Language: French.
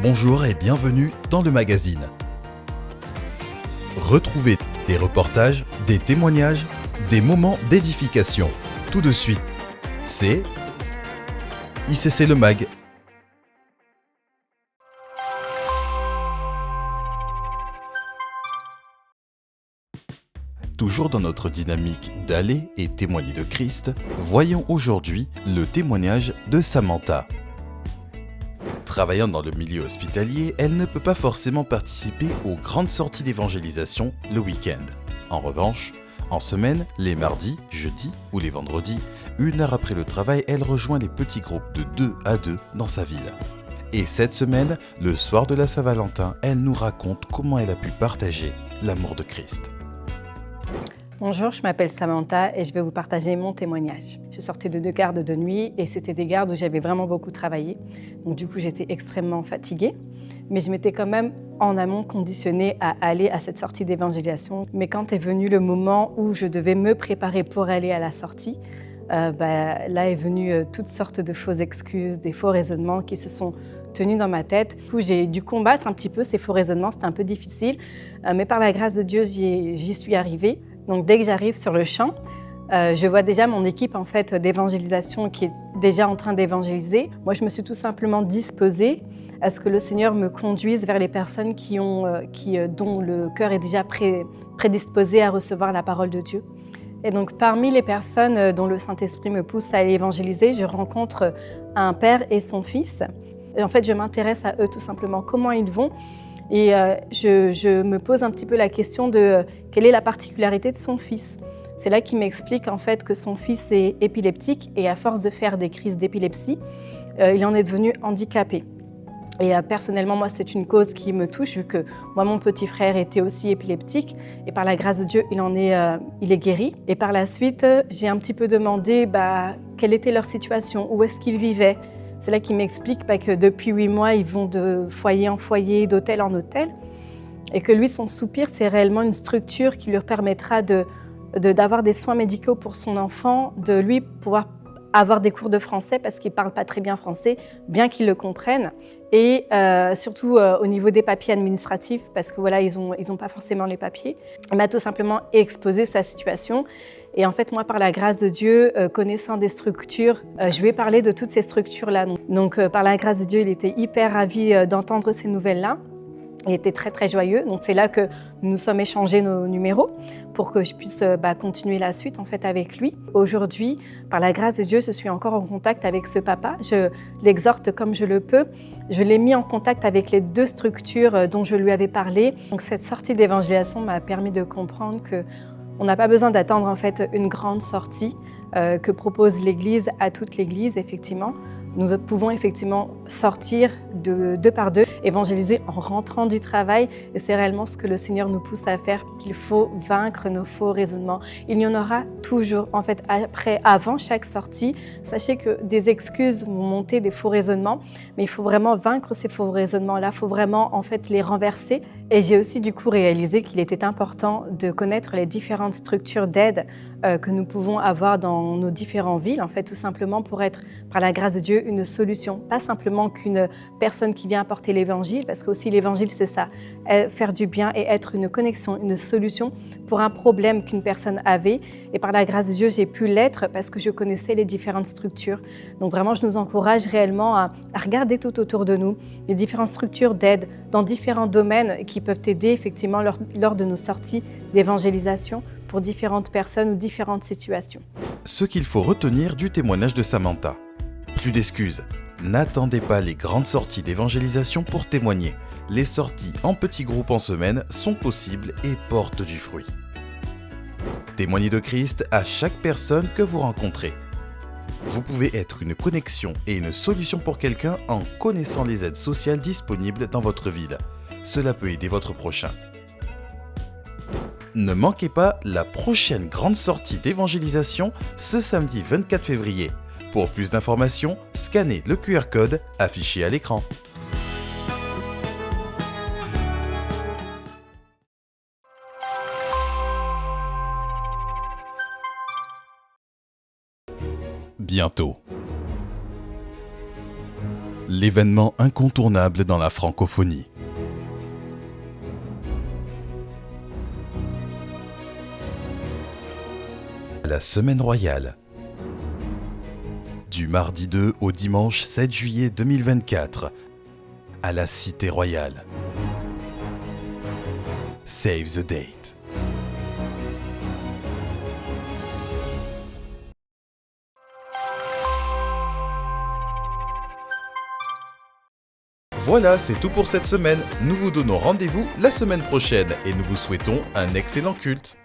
Bonjour et bienvenue dans le magazine. Retrouvez des reportages, des témoignages, des moments d'édification. Tout de suite, c'est ICC Le Mag. Toujours dans notre dynamique d'aller et témoigner de Christ, voyons aujourd'hui le témoignage de Samantha. Travaillant dans le milieu hospitalier, elle ne peut pas forcément participer aux grandes sorties d'évangélisation le week-end. En revanche, en semaine, les mardis, jeudis ou les vendredis, 1 heure après le travail, elle rejoint les petits groupes de 2 à 2 dans sa ville. Et cette semaine, le soir de la Saint-Valentin, elle nous raconte comment elle a pu partager l'amour de Christ. Bonjour, je m'appelle Samantha et je vais vous partager mon témoignage. Je sortais de 2 gardes de nuit et c'était des gardes où j'avais vraiment beaucoup travaillé. Donc du coup, j'étais extrêmement fatiguée. Mais je m'étais quand même en amont conditionnée à aller à cette sortie d'évangélisation. Mais quand est venu le moment où je devais me préparer pour aller à la sortie, là est venu toutes sortes de fausses excuses, des faux raisonnements qui se sont tenus dans ma tête. Du coup, j'ai dû combattre un petit peu ces faux raisonnements, c'était un peu difficile. Mais par la grâce de Dieu, j'y suis arrivée. Donc dès que j'arrive sur le champ, je vois déjà mon équipe d'évangélisation qui est déjà en train d'évangéliser. Moi, je me suis tout simplement disposée à ce que le Seigneur me conduise vers les personnes dont le cœur est déjà prédisposé à recevoir la parole de Dieu. Et donc parmi les personnes dont le Saint-Esprit me pousse à aller évangéliser, je rencontre un père et son fils. Et en fait, je m'intéresse à eux tout simplement, comment ils vont. Et je me pose un petit peu la question de quelle est la particularité de son fils. C'est là qu'il m'explique en fait que son fils est épileptique et à force de faire des crises d'épilepsie, il en est devenu handicapé. Et personnellement, moi, c'est une cause qui me touche vu que moi, mon petit frère était aussi épileptique et par la grâce de Dieu, il est guéri. Et par la suite, j'ai un petit peu demandé quelle était leur situation, où est-ce qu'ils vivaient. C'est là qu'il m'explique que depuis 8 mois, ils vont de foyer en foyer, d'hôtel en hôtel, et que lui, son soupir, c'est réellement une structure qui lui permettra d'avoir des soins médicaux pour son enfant, de lui pouvoir avoir des cours de français parce qu'il ne parle pas très bien français, bien qu'il le comprenne, et surtout au niveau des papiers administratifs, parce que voilà, ils ont pas forcément les papiers. Il m'a tout simplement exposé sa situation. Et en fait, moi, par la grâce de Dieu, connaissant des structures, je lui ai parlé de toutes ces structures-là. Donc, par la grâce de Dieu, il était hyper ravi d'entendre ces nouvelles-là. Il était très, très joyeux. Donc, c'est là que nous nous sommes échangés nos numéros pour que je puisse continuer la suite en fait, avec lui. Aujourd'hui, par la grâce de Dieu, je suis encore en contact avec ce papa. Je l'exhorte comme je le peux. Je l'ai mis en contact avec les 2 structures dont je lui avais parlé. Donc, cette sortie d'évangélisation m'a permis de comprendre que on n'a pas besoin d'attendre en fait une grande sortie que propose l'Église à toute l'Église, effectivement. Nous pouvons effectivement sortir de 2 par 2, évangéliser en rentrant du travail. Et c'est réellement ce que le Seigneur nous pousse à faire, qu'il faut vaincre nos faux raisonnements. Il y en aura toujours, en fait, avant chaque sortie. Sachez que des excuses vont monter, des faux raisonnements, mais il faut vraiment vaincre ces faux raisonnements-là. Il faut vraiment, en fait, les renverser. Et j'ai aussi, du coup, réalisé qu'il était important de connaître les différentes structures d'aide que nous pouvons avoir dans nos différentes villes, en fait, tout simplement pour être, par la grâce de Dieu, une solution. Pas simplement qu'une personne qui vient apporter l'évangile, parce que aussi l'évangile, c'est ça, faire du bien et être une connexion, une solution pour un problème qu'une personne avait. Et par la grâce de Dieu, j'ai pu l'être parce que je connaissais les différentes structures. Donc vraiment, je nous encourage réellement à regarder tout autour de nous, les différentes structures d'aide dans différents domaines qui peuvent aider effectivement lors de nos sorties d'évangélisation pour différentes personnes ou différentes situations. Ce qu'il faut retenir du témoignage de Samantha. Plus d'excuses. N'attendez pas les grandes sorties d'évangélisation pour témoigner. Les sorties en petits groupes en semaine sont possibles et portent du fruit. Témoignez de Christ à chaque personne que vous rencontrez. Vous pouvez être une connexion et une solution pour quelqu'un en connaissant les aides sociales disponibles dans votre ville. Cela peut aider votre prochain. Ne manquez pas la prochaine grande sortie d'évangélisation ce samedi 24 février. Pour plus d'informations, scannez le QR code affiché à l'écran. Bientôt. l'événement incontournable dans la francophonie. La Semaine royale. Du mardi 2 au dimanche 7 juillet 2024, à la Cité royale. Save the date. Voilà, c'est tout pour cette semaine. Nous vous donnons rendez-vous la semaine prochaine et nous vous souhaitons un excellent culte.